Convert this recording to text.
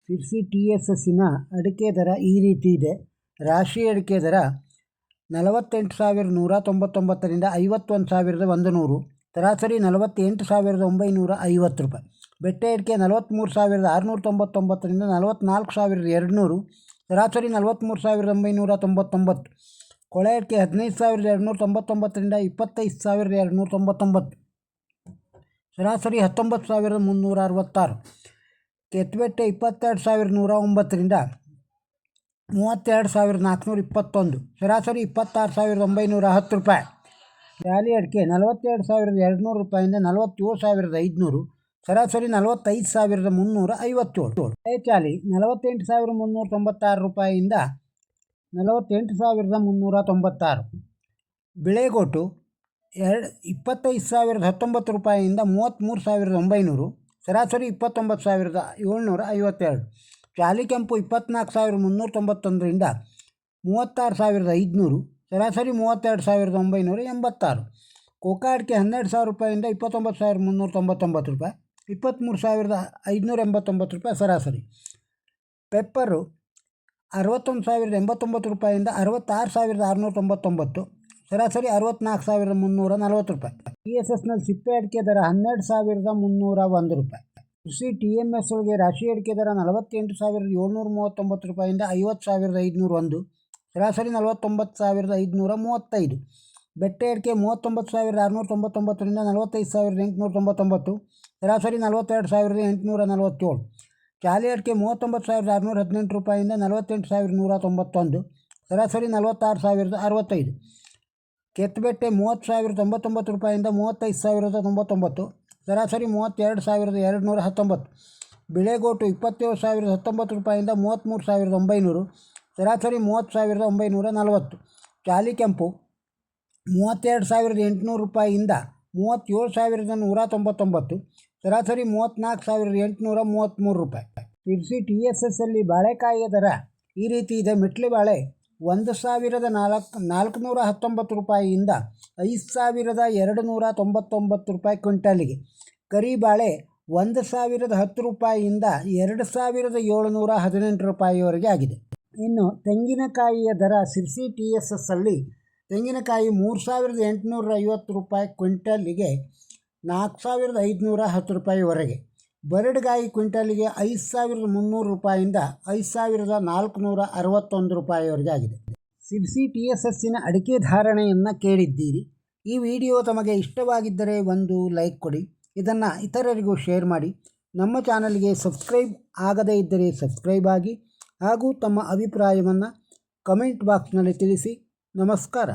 ಸಿರ್ಸಿ TSSನ ಅಡಿಕೆ ದರ ಈ ರೀತಿ ಇದೆ. ರಾಶಿ ಅಡಿಕೆ ದರ 48,199ರಿಂದ 51,100, ಸರಾಸರಿ 48,950 ರೂಪಾಯಿ. ಬೆಟ್ಟೆ ಅಡಿಕೆ 43,699ರಿಂದ 44,200, ಸರಾಸರಿ 43,999. ಕೊಳೆ ಅಡಿಕೆ 15,299ರಿಂದ 25,299, ಸರಾಸರಿ 19,366. ಕೆತ್ತಬೆಟ್ಟೆ 22,109ರಿಂದ 32,421, ಸರಾಸರಿ 26,910 ರೂಪಾಯಿ. ಜಾಲಿ ಅಡಿಕೆ 42,200 ರೂಪಾಯಿಂದ 47,500, ಸರಾಸರಿ 45,357. ಚಾಲಿ 48,396 ರೂಪಾಯಿಯಿಂದ 48,396. ಬಿಳೆಗೋಟು 25,019 ರೂಪಾಯಿಯಿಂದ 33,900, ಸರಾಸರಿ 29,752. ಚಾಲಿ ಕೆಂಪು 24,391ರಿಂದ 36,500, ಸರಾಸರಿ 32,986. ಕೋಕಾ ಅಡಿಕೆ 12,000 ರೂಪಾಯಿಂದ 29,399 ರೂಪಾಯಿ, 23,589 ರೂಪಾಯಿ ಸರಾಸರಿ. ಪೆಪ್ಪರು 61,089 ರೂಪಾಯಿಂದ 66,699, ಸರಾಸರಿ 64,340 ರೂಪಾಯಿ. TSSನಲ್ಲಿ ಸಿಪ್ಪೆ ಅಡಿಕೆ ದರ 12,301 ರೂಪಾಯಿ. ಕೃಷಿ TMS ಒಳಗೆ ರಾಶಿ ಅಡಿಕೆ ದರ 48,739 ರೂಪಾಯಿಂದ 50,501, ಸರಾಸರಿ 49,535. ಬೆಟ್ಟೆ ಅಡಿಕೆ 39,699ರಿಂದ 45,899, ಸರಾಸರಿ 42,847. ಚಾಲಿ ಅಡಿಕೆ 39,618 ರೂಪಾಯಿಂದ 48,191, ಸರಾಸರಿ 46,065. ಕೆತ್ತಬೆಟ್ಟೆ 30,099 ರೂಪಾಯಿಂದ 35,099, ಸರಾಸರಿ 32,219. ಬಿಳೆಗೋಟು 27,019 ರೂಪಾಯಿಂದ 33,900, ಸರಾಸರಿ 30,940. ಚಾಲಿ ಕೆಂಪು 32,800 ರೂಪಾಯಿಯಿಂದ 37,199, ಸರಾಸರಿ 34,833 ರೂಪಾಯಿ. ಸಿರ್ಸಿ TSSಲ್ಲಿ ಬಾಳೆಕಾಯಿಯ ದರ ಈ ರೀತಿ ಇದೆ. ಮೆಟ್ಲೆ ಬಾಳೆ 1,419 ರೂಪಾಯಿಯಿಂದ 5,299 ರೂಪಾಯಿ ಕ್ವಿಂಟಾಲಿಗೆ. ಕರಿಬಾಳೆ 1,010 ರೂಪಾಯಿಯಿಂದ 2,718 ರೂಪಾಯಿವರೆಗೆ ಆಗಿದೆ. ಇನ್ನು ತೆಂಗಿನಕಾಯಿಯ ದರ ಸಿರ್ಸಿ TSSಲ್ಲಿ ತೆಂಗಿನಕಾಯಿ 3,850 ರೂಪಾಯಿ ಕ್ವಿಂಟಲಿಗೆ 4,510 ರೂಪಾಯಿವರೆಗೆ. ಬರಡುಗಾಯಿ ಕ್ವಿಂಟಲಿಗೆ 5,300 ರೂಪಾಯಿಂದ 5,461 ರೂಪಾಯಿವರೆಗೆ ಆಗಿದೆ. ಸಿರ್ಸಿ TSSನ ಅಡಿಕೆ ಧಾರಣೆಯನ್ನು ಕೇಳಿದ್ದೀರಿ. ಈ ವಿಡಿಯೋ ತಮಗೆ ಇಷ್ಟವಾಗಿದ್ದರೆ ಒಂದು ಲೈಕ್ ಕೊಡಿ, ಇದನ್ನು ಇತರರಿಗೂ ಶೇರ್ ಮಾಡಿ. ನಮ್ಮ ಚಾನಲ್ಗೆ ಸಬ್ಸ್ಕ್ರೈಬ್ ಆಗದೇ ಇದ್ದರೆ ಸಬ್ಸ್ಕ್ರೈಬ್ ಆಗಿ, ಹಾಗೂ ತಮ್ಮ ಅಭಿಪ್ರಾಯವನ್ನು ಕಮೆಂಟ್ ಬಾಕ್ಸ್ನಲ್ಲಿ ತಿಳಿಸಿ. ನಮಸ್ಕಾರ.